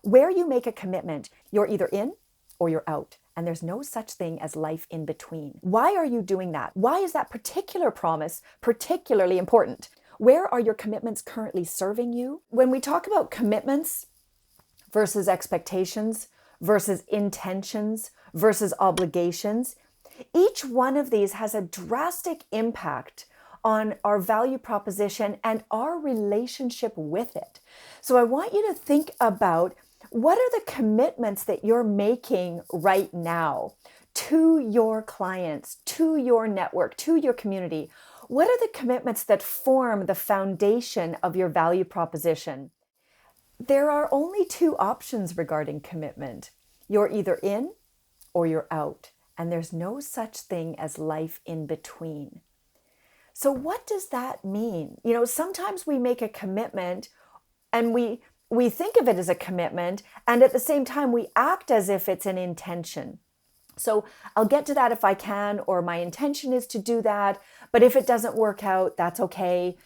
Where you make a commitment, you're either in or you're out. And there's no such thing as life in between. Why are you doing that? Why is that particular promise particularly important? Where are your commitments currently serving you? When we talk about commitments versus expectations versus intentions versus obligations, each one of these has a drastic impact on our value proposition and our relationship with it. So I want you to think about, what are the commitments that you're making right now to your clients, to your network, to your community? What are the commitments that form the foundation of your value proposition? There are only two options regarding commitment. You're either in or you're out, and there's no such thing as life in between. So what does that mean? Sometimes we make a commitment and we think of it as a commitment, and at the same time we act as if it's an intention. So I'll get to that if I can, or my intention is to do that, but if it doesn't work out, that's okay.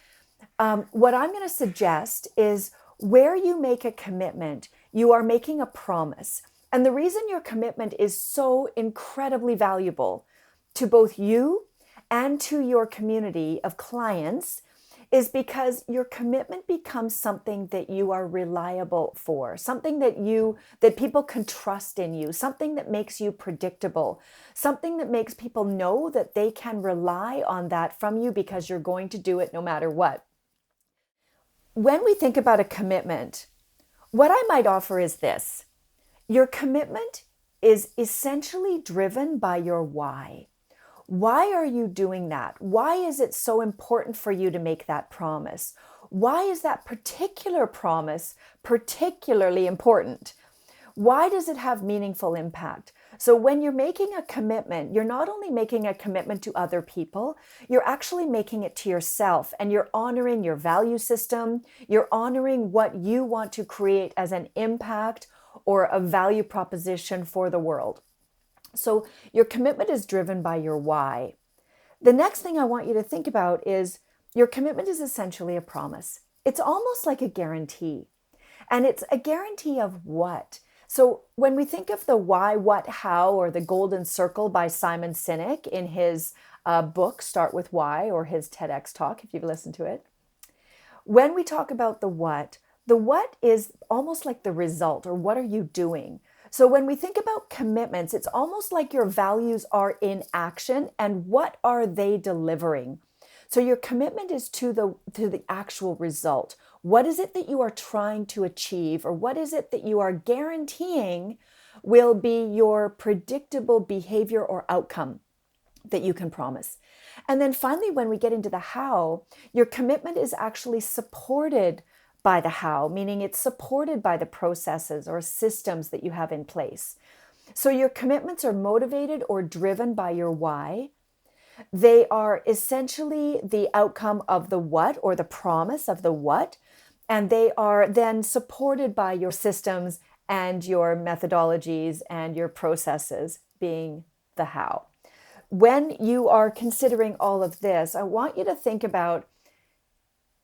What I'm going to suggest is, where you make a commitment, you are making a promise. And the reason your commitment is so incredibly valuable to both you and to your community of clients is because your commitment becomes something that you are reliable for, something that people can trust in you, something that makes you predictable, something that makes people know that they can rely on that from you because you're going to do it no matter what. When we think about a commitment, what I might offer is this. Your commitment is essentially driven by your why. Why are you doing that? Why is it so important for you to make that promise? Why is that particular promise particularly important? Why does it have meaningful impact? So when you're making a commitment, you're not only making a commitment to other people, you're actually making it to yourself, and you're honoring your value system. You're honoring what you want to create as an impact or a value proposition for the world. So your commitment is driven by your why. The next thing I want you to think about is, your commitment is essentially a promise. It's almost like a guarantee. And it's a guarantee of what? So when we think of the why, what, how, or the golden circle by Simon Sinek in his book, Start With Why, or his TEDx talk, if you've listened to it. When we talk about the what is almost like the result, or what are you doing? So when we think about commitments, it's almost like your values are in action, and what are they delivering? So your commitment is to the actual result. What is it that you are trying to achieve, or what is it that you are guaranteeing will be your predictable behavior or outcome that you can promise? And then finally, when we get into the how, your commitment is actually supported by the how, meaning it's supported by the processes or systems that you have in place. So your commitments are motivated or driven by your why. They are essentially the outcome of the what, or the promise of the what, and they are then supported by your systems and your methodologies and your processes, being the how. When you are considering all of this, I want you to think about,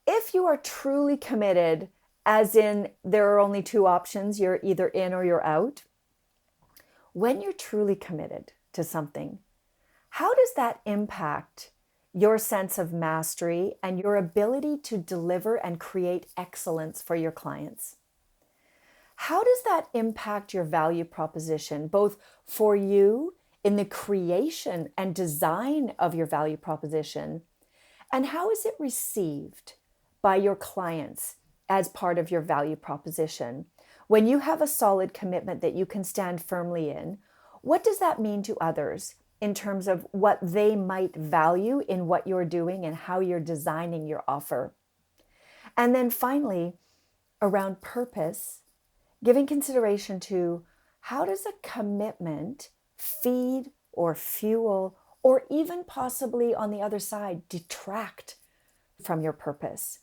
if you are truly committed, as in there are only two options, you're either in or you're out. When you're truly committed to something, how does that impact your sense of mastery and your ability to deliver and create excellence for your clients? How does that impact your value proposition, both for you in the creation and design of your value proposition, and how is it received by your clients as part of your value proposition? When you have a solid commitment that you can stand firmly in, what does that mean to others in terms of what they might value in what you're doing and how you're designing your offer? And then finally, around purpose, giving consideration to, how does a commitment feed or fuel, or even possibly on the other side, detract from your purpose?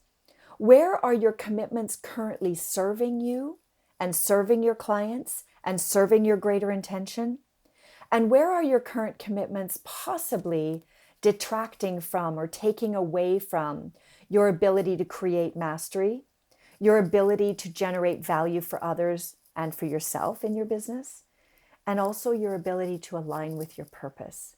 Where are your commitments currently serving you and serving your clients and serving your greater intention? And where are your current commitments possibly detracting from or taking away from your ability to create mastery, your ability to generate value for others, and for yourself in your business, and also your ability to align with your purpose.